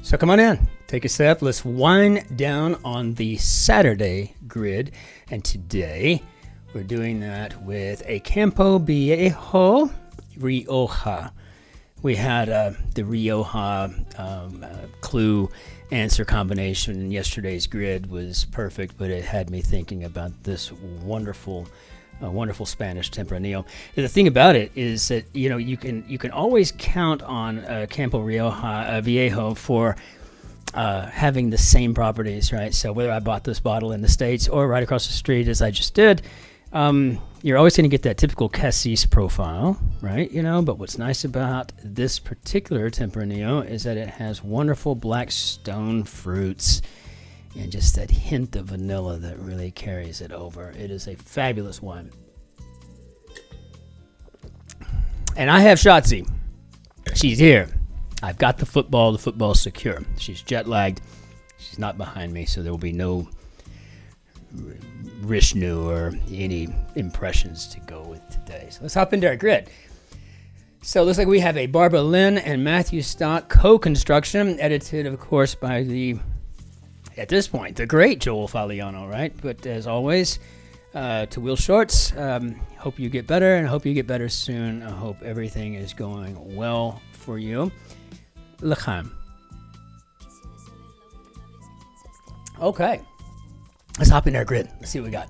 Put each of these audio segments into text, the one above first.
So come on in, take a step. Let's wind down on the Saturday grid. And today we're doing that with a Campo Viejo Rioja. We had the Rioja clue answer combination, and yesterday's grid was perfect, but it had me thinking about this wonderful Spanish Tempranillo. The thing about it is that you can always count on Campo Viejo for having the same properties, right? So whether I bought this bottle in the States or right across the street, as I just did, you're always going to get that typical cassis profile, right? But what's nice about this particular Tempranillo is that it has wonderful black stone fruits and just that hint of vanilla that really carries it over. It is a fabulous wine. And I have Shotzi. She's here. I've got the football's secure. She's jet lagged. She's not behind me, so there will be no Rishnu or any impressions to go with today. So let's hop into our grid. So it looks like we have a Barbara Lynn and Matthew Stock co-construction, edited, of course, by at this point, the great Joel Faliano, right? But as always, to Will Shorts, hope you get better and hope you get better soon. I hope everything is going well for you. L'chaim. Okay. Let's hop in our grid. Let's see what we got.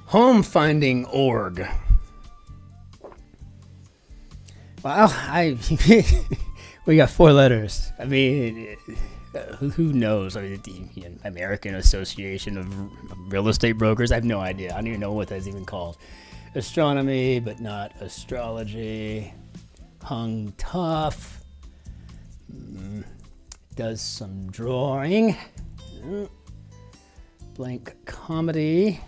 Home finding org. Well, we got 4 letters. I mean, who knows? I mean, the American Association of Real Estate Brokers. I have no idea. I don't even know what that's even called. Astronomy, but not astrology. Hung tough. Does some drawing. Blank comedy.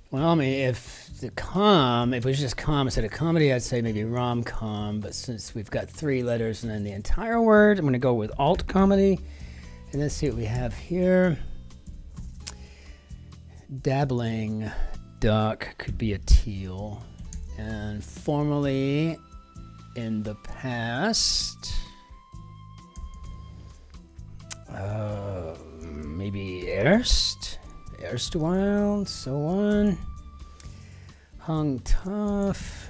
Well, I mean, if it was just instead of comedy, I'd say maybe rom-com. But since we've got 3 letters and then the entire word, I'm going to go with alt comedy. And let's see what we have here. Dabbling duck could be a teal. And formerly in the past, maybe erstwhile, so on. Hung tough.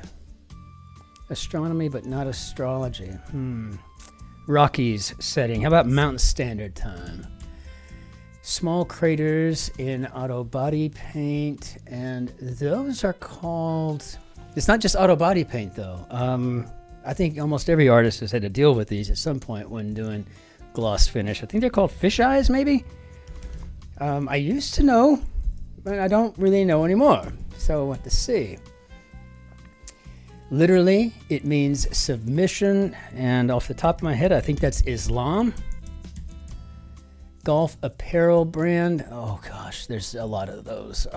Astronomy, but not astrology. Rockies setting. How about Mountain Standard Time? Small craters in auto body paint, and those are called... It's not just auto body paint, though. I think almost every artist has had to deal with these at some point when doing gloss finish. I think they're called fish eyes, maybe? I used to know, but I don't really know anymore. So what to see? Literally, it means submission, and off the top of my head, I think that's Islam. Golf apparel brand. Oh gosh, there's a lot of those.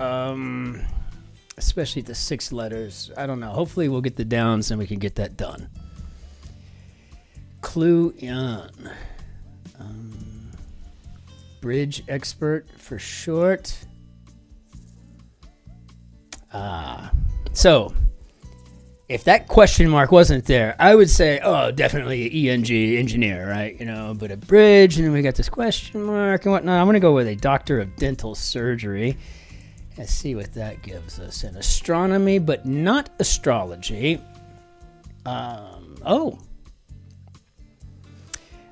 Especially the 6 letters. I don't know. Hopefully we'll get the downs and we can get that done. Clue in. Bridge expert for short. So if that question mark wasn't there, I would say, oh, definitely ENG, engineer, right? But a bridge, and then we got this question mark and whatnot. I'm going to go with a doctor of dental surgery. Let's see what that gives us. In astronomy, but not astrology. I've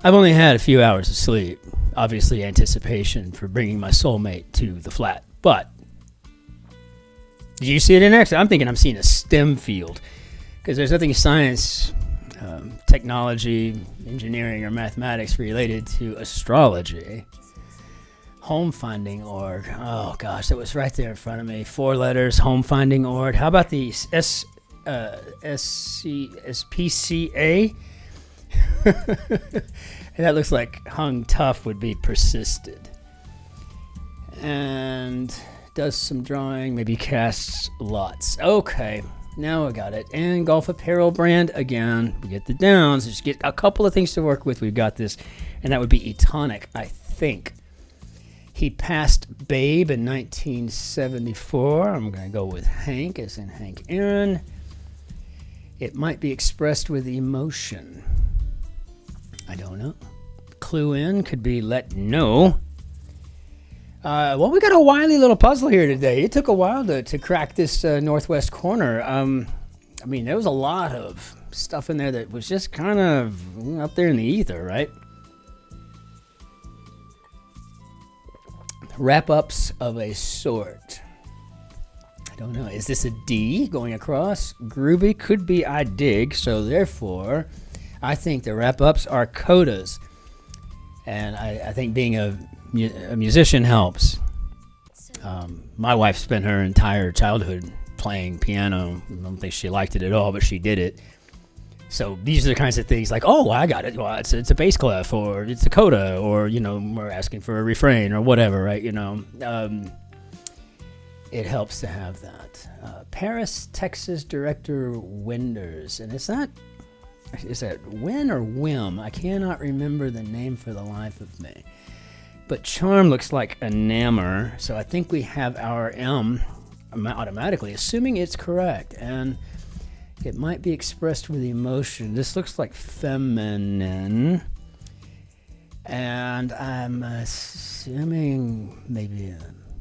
only had a few hours of sleep. Obviously, anticipation for bringing my soulmate to the flat. But did you see it in there? I'm thinking I'm seeing a STEM field, because there's nothing science, technology, engineering, or mathematics related to astrology. Home finding org. Oh gosh, that was right there in front of me. 4 letters. Home finding org. How about the SPCA? And that looks like hung tough would be persisted. And does some drawing. Maybe casts lots. Okay, now I got it. And golf apparel brand again. We get the downs. Just get a couple of things to work with. We've got this, and that would be Etonic, I think. He passed Babe in 1974. I'm going to go with Hank, as in Hank Aaron. It might be expressed with emotion. I don't know. Clue in could be let know. Well, we got a wily little puzzle here today. It took a while to crack this northwest corner. I mean, there was a lot of stuff in there that was just kind of up there in the ether, right? Wrap-ups of a sort. I don't know. Is this a D going across? Groovy could be I dig, so therefore, I think the wrap-ups are codas. And I think being a musician helps. My wife spent her entire childhood playing piano. I don't think she liked it at all, but she did it. So these are the kinds of things like, oh, I got it. Well, it's a bass clef, or it's a coda, or, you know, we're asking for a refrain or whatever, right? You know, it helps to have that. Paris, Texas director Wenders. And is that Win or Whim? I cannot remember the name for the life of me. But charm looks like enamor, so I think we have our M automatically, assuming it's correct. And it might be expressed with emotion. This looks like feminine. And I'm assuming maybe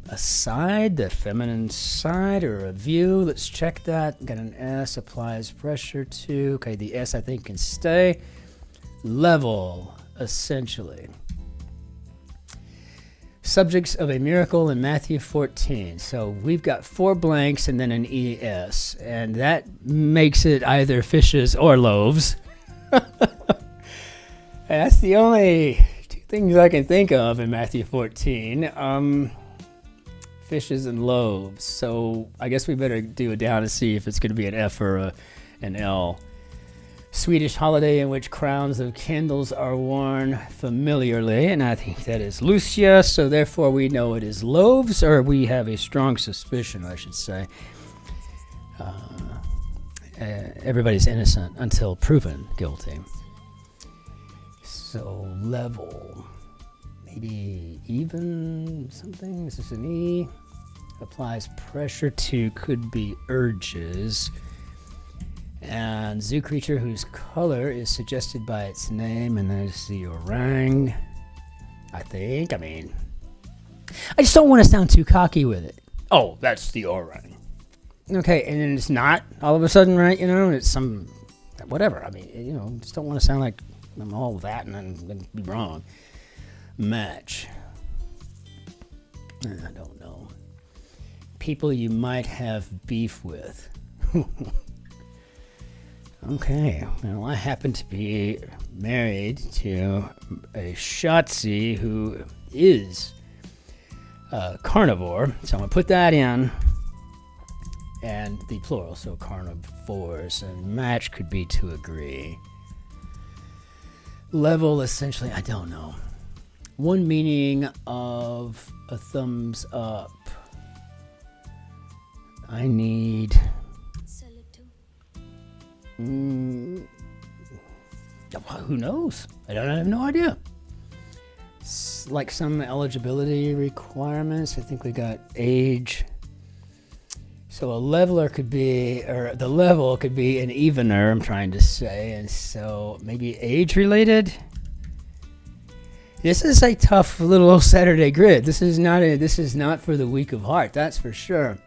a side, the feminine side, or a view. Let's check that. Got an S, applies pressure to. Okay, the S I think can stay. Level, essentially. Subjects of a miracle in Matthew 14. So we've got 4 blanks and then an ES, and that makes it either fishes or loaves. That's the only 2 things I can think of in Matthew 14. Fishes and loaves. So I guess we better do it down and see if it's going to be an F or an L. Swedish holiday in which crowns of candles are worn familiarly, and I think that is Lucia, so therefore we know it is loaves, or we have a strong suspicion, I should say. Everybody's innocent until proven guilty. So level, maybe even something. This is an E. Applies pressure to, could be urges. And zoo creature whose color is suggested by its name, and that is the orang. I think. I mean, I just don't want to sound too cocky with it. Oh, that's the orang. Okay, and then it's not all of a sudden, right? You know, it's some whatever. I mean, you know, just don't want to sound like I'm all that and I'm going to be wrong. Match. I don't know. People you might have beef with. Okay, well, I happen to be married to a Shotzi who is a carnivore, so I'm going to put that in, and the plural, so carnivores, and match could be to agree. Level, essentially, I don't know. One meaning of a thumbs up. I need... who knows? I have no idea. It's like some eligibility requirements. I think we got age. So a leveler could be, or the level could be an evener, I'm trying to say. And so maybe age related. This is a tough little Saturday grid. This is not for the weak of heart, that's for sure.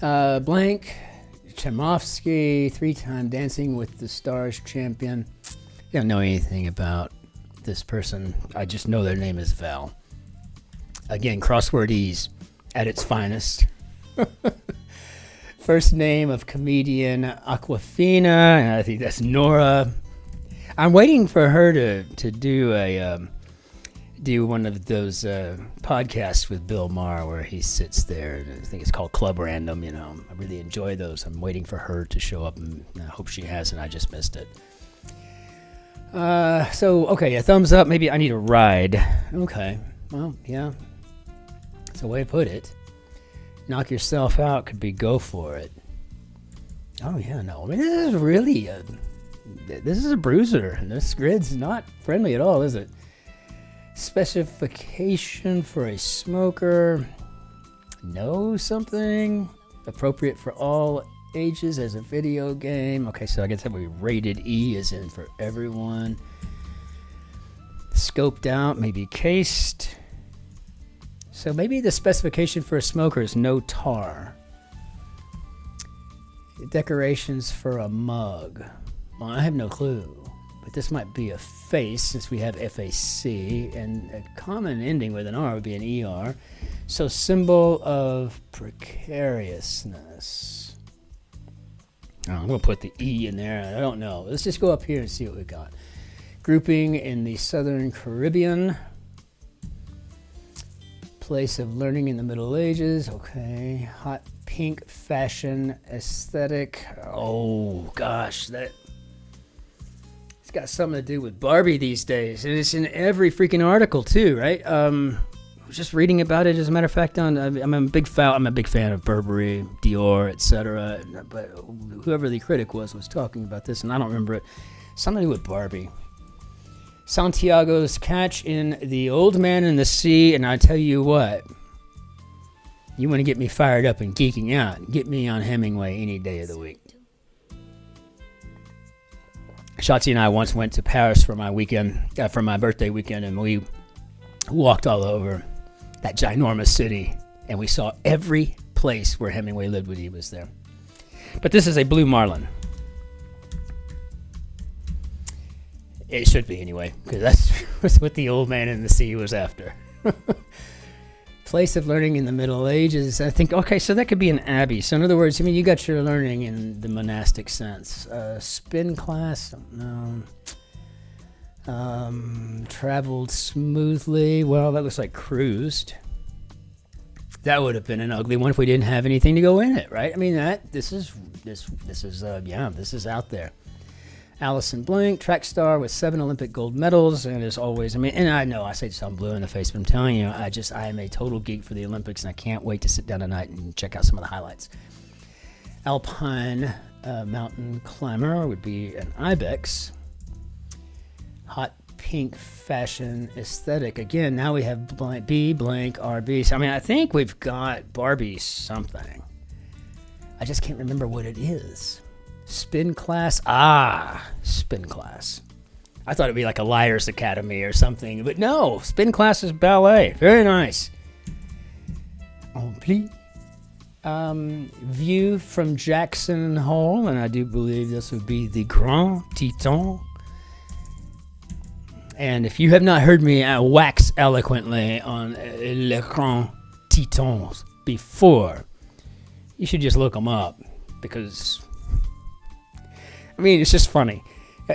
Blank, Chamovsky, 3-time Dancing with the Stars champion. I don't know anything about this person. I just know their name is Val. Again, crossword ease at its finest. First name of comedian Aquafina, and I think that's Nora. I'm waiting for her to do one of those podcasts with Bill Maher where he sits there, and I think it's called Club Random. You know, I really enjoy those. I'm waiting for her to show up, and I hope she hasn't. I just missed it. So okay, a thumbs up. Maybe I need a ride. Okay, well, yeah, that's a way to put it. Knock yourself out could be go for it. Oh yeah, no, I mean, this is really this is a bruiser. This grid's not friendly at all, is it? Specification for a smoker. know something appropriate for all ages as a video game. Okay, so I guess that would be rated E, as in for everyone. Scoped out, maybe cased. So maybe the specification for a smoker is no tar. Decorations for a mug. Well, I have no clue, but this might be a face since we have FAC, and a common ending with an R would be an ER. So symbol of precariousness. Oh, I'm going to put the E in there. I don't know. Let's just go up here and see what we got. Grouping in the Southern Caribbean. Place of learning in the Middle Ages. Okay. Hot pink fashion aesthetic. Oh, gosh. It's got something to do with Barbie these days. And it's in every freaking article, too, right? I was just reading about it, as a matter of fact. I'm a big fan of Burberry, Dior, etc. But whoever the critic was talking about this, and I don't remember it. Something to do with Barbie. Santiago's Catch in the Old Man in the Sea, and I tell you what, you want to get me fired up and geeking out, get me on Hemingway any day of the week. Shotzi and I once went to Paris for my birthday weekend, and we walked all over that ginormous city, and we saw every place where Hemingway lived when he was there. But this is a blue marlin. It should be anyway, because that's what the Old Man in the Sea was after. Place of learning in the Middle Ages. I think, okay, so that could be an abbey. So in other words, I mean, you got your learning in the monastic sense. Spin class, no. Traveled smoothly. Well, that looks like cruised. That would have been an ugly one if we didn't have anything to go in it, right? I mean, this is out there. Allison Blank, track star with 7 Olympic gold medals, and as always, I mean, and I know I say I'm blue in the face, but I'm telling you, I am a total geek for the Olympics, and I can't wait to sit down tonight and check out some of the highlights. Alpine mountain climber would be an ibex. Hot pink fashion aesthetic. Again, now we have B blank RB. So, I mean, I think we've got Barbie something. I just can't remember what it is. Spin class. Spin class. I thought it'd be like a Liars Academy or something, but no. Spin class is ballet. Very nice. Ampli. View from Jackson Hole, and I do believe this would be the Grand Teton. And if you have not heard me wax eloquently on Le Grand Tetons before, you should just look them up, because I mean, it's just funny.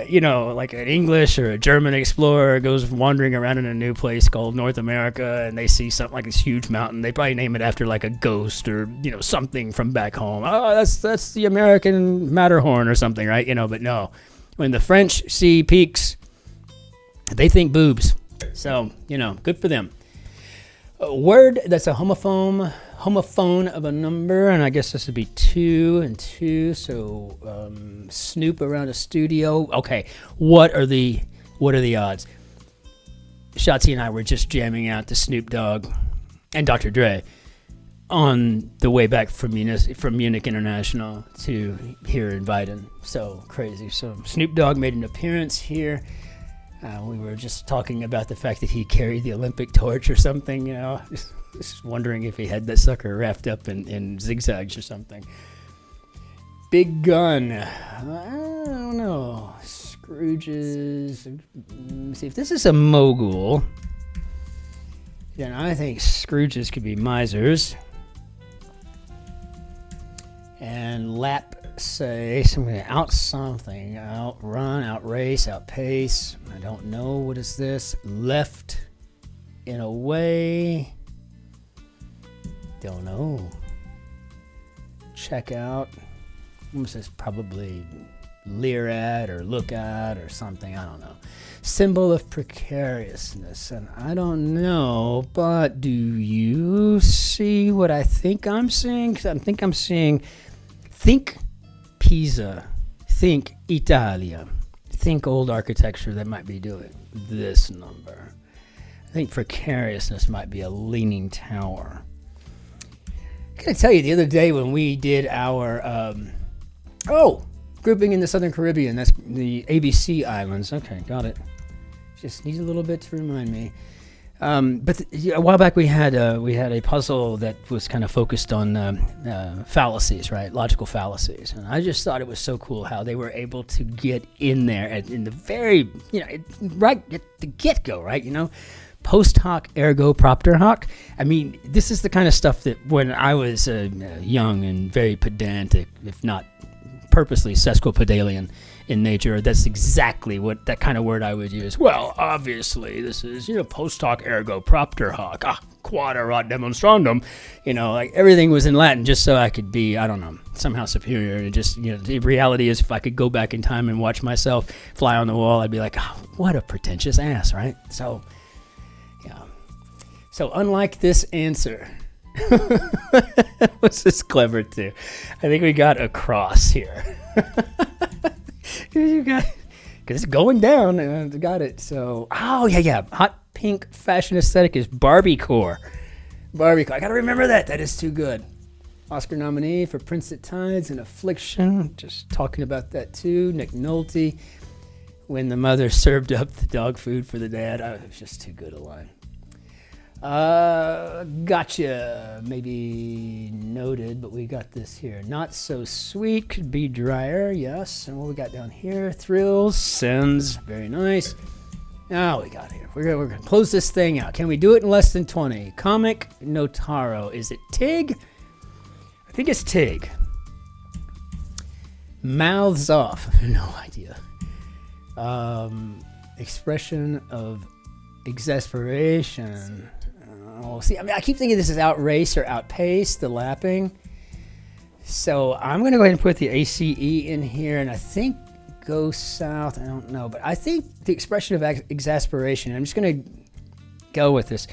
You know, like an English or a German explorer goes wandering around in a new place called North America, and they see something like this huge mountain. They probably name it after like a ghost or, you know, something from back home. Oh, that's the American Matterhorn or something, right? You know, but no. When the French see peaks, they think boobs. So, you know, good for them. A word that's a homophone of a number, and I guess this would be 2 and 2. So snoop around a studio. Okay, what are the odds? Shotzi and I were just jamming out to Snoop Dogg and Dr. Dre on the way back from Munich International to here in Weiden. So crazy. So Snoop Dogg made an appearance here. We were just talking about the fact that he carried the Olympic torch or something, you know. Just wondering if he had that sucker wrapped up in zigzags or something. Big gun. I don't know. Scrooge's. See, if this is a mogul, then I think Scrooge's could be misers. And lap, say, something, outrun, outrace, outpace. I don't know. What is this? Left in a way. Don't know. Check out. This is probably leer at or look at or something. I don't know. Symbol of precariousness. And I don't know, but do you see what I think I'm seeing? 'Cause I think I'm seeing think Pisa, think Italia, think old architecture that might be doing this number. I think precariousness might be a leaning tower. gotta tell you, the other day when we did our grouping in the Southern Caribbean, that's the ABC Islands. Okay, got it. Just need a little bit to remind me. But a while back we had a puzzle that was kind of focused on fallacies, right? Logical fallacies, and I just thought it was so cool how they were able to get in there in the very, right at the get-go, right? Post hoc ergo propter hoc. I mean, this is the kind of stuff that when I was young and very pedantic, if not purposely sesquipedalian in nature, that's exactly what that kind of word I would use. Well, obviously, this is, post hoc ergo propter hoc, quod erat demonstrandum. Like everything was in Latin just so I could be, I don't know, somehow superior. And just, the reality is if I could go back in time and watch myself fly on the wall, I'd be like, oh, what a pretentious ass, right? So, yeah. So unlike this answer, what's this clever too? I think we got a cross here. You got, because it's going down. Got it. So, yeah. Hot pink fashion aesthetic is Barbiecore. Barbiecore. I gotta remember that. That is too good. Oscar nominee for Prince at Tides and Affliction. Just talking about that too. Nick Nolte. When the mother served up the dog food for the dad. It was just too good a line. Gotcha. Maybe noted, but we got this here. Not so sweet. Could be drier. Yes. And what we got down here? Thrills. Sins. Very nice. Now we got here. We're gonna close this thing out. Can we do it in less than 20? Comic Notaro. Is it Tig? I think it's Tig. Mouths off. No idea. Expression of exasperation. See, I keep thinking this is outrace or outpace, the lapping. So I'm going to go ahead and put the ACE in here, and I think go south. I don't know, but I think the expression of exasperation, I'm just going to go with this.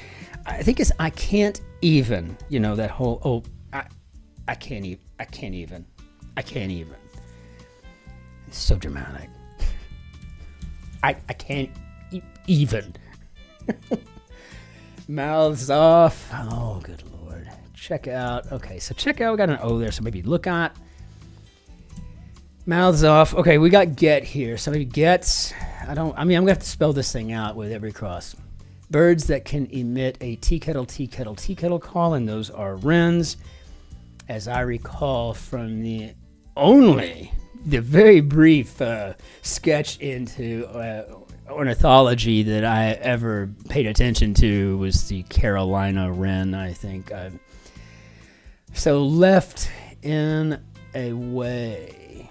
I think it's I can't even, that whole, I can't even. It's so dramatic. I can't even. Mouths off. Oh, good Lord. Check out. Okay, so check out. We got an O there, so maybe look at. Mouths off. Okay, we got get here. So maybe gets. I'm going to have to spell this thing out with every cross. Birds that can emit a tea kettle call, and those are wrens. As I recall from the very brief sketch into ornithology that I ever paid attention to was the Carolina wren, I think. So left in a way.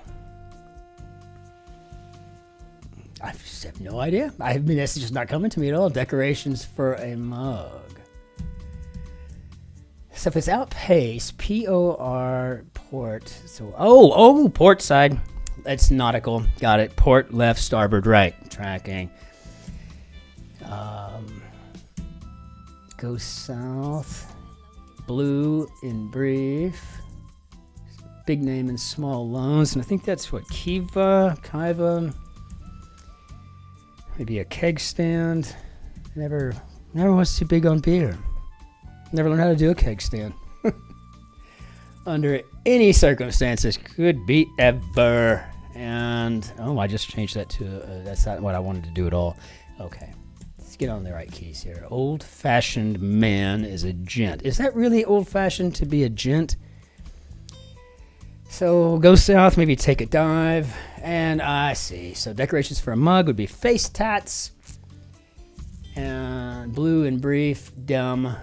I just have no idea. This is just not coming to me at all. Decorations for a mug. So if it's outpace, P-O-R, port. So, port side. It's nautical. Got it. Port, left, starboard, right. Tracking. Go south. Blue in brief. Big name in small loans. And I think that's what? Kiva. Maybe a keg stand. Never was too big on beer. Never learned how to do a keg stand. Under any circumstances, could be ever. And, I just changed that to, that's not what I wanted to do at all. Okay, let's get on the right keys here. Old-fashioned man is a gent. Is that really old-fashioned to be a gent? So go south, maybe take a dive. And I see. So decorations for a mug would be face tats. And blue and brief, dumb.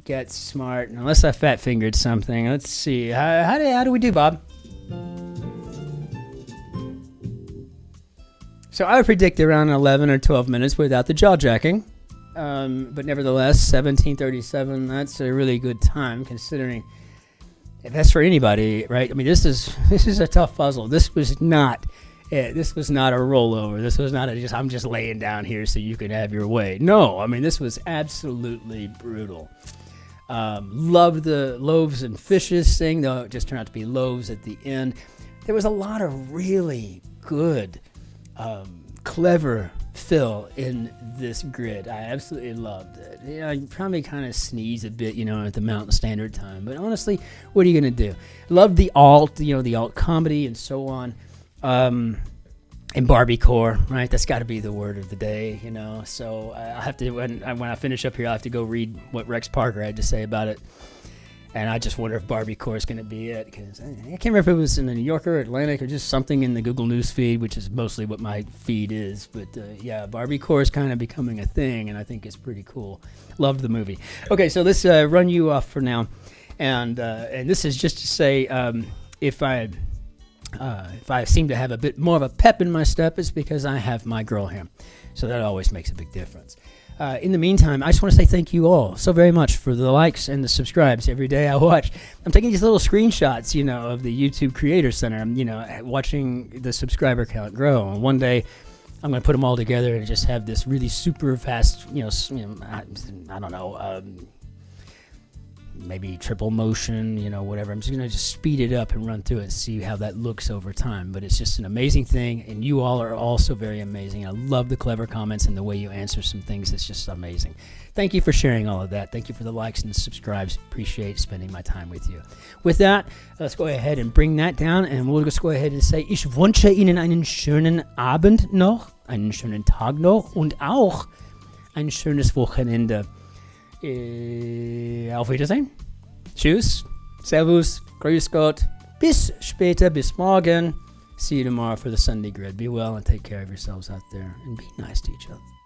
Get smart. Unless I fat fingered something. Let's see. How do we do, Bob? So I would predict around 11 or 12 minutes without the jaw jacking. But nevertheless, 17:37. That's a really good time considering. If that's for anybody, right? This is a tough puzzle. This was not it. This was not a rollover. This was not I'm just laying down here so you can have your way. No, this was absolutely brutal. Loved the loaves and fishes thing, though it just turned out to be loaves at the end. There was a lot of really good, clever fill in this grid. I absolutely loved it. You probably kind of sneeze a bit, at the Mountain Standard Time. But honestly, what are you going to do? Love the alt, the alt comedy and so on. And Barbie-core, right? That's got to be the word of the day, So I have to, when I finish up here, I'll have to go read what Rex Parker had to say about it. And I just wonder if Barbie-core is going to be it, because I can't remember if it was in the New Yorker or Atlantic or just something in the Google News feed, which is mostly what my feed is. But yeah, Barbie-core is kind of becoming a thing, and I think it's pretty cool. Loved the movie. Okay, so let's run you off for now. And this is just to say, if I seem to have a bit more of a pep in my step, it's because I have my girl here. So that always makes a big difference. In the meantime, I just want to say thank you all so very much for the likes and the subscribes every day I watch. I'm taking these little screenshots, of the YouTube Creator Center. I'm, watching the subscriber count grow. And one day, I'm going to put them all together and just have this really super fast, I don't know, maybe triple motion, whatever. I'm just going to speed it up and run through it and see how that looks over time. But it's just an amazing thing, and you all are also very amazing. I love the clever comments and the way you answer some things. It's just amazing. Thank you for sharing all of that. Thank you for the likes and the subscribes. Appreciate spending my time with you. With that, let's go ahead and bring that down, and we'll just go ahead and say, ich wünsche Ihnen einen schönen Abend noch, einen schönen Tag noch und auch ein schönes Wochenende. Auf Wiedersehen. Tschüss. Servus. Grüß Gott. Bis später. Bis morgen. See you tomorrow for the Sunday grid. Be well and take care of yourselves out there. And be nice to each other.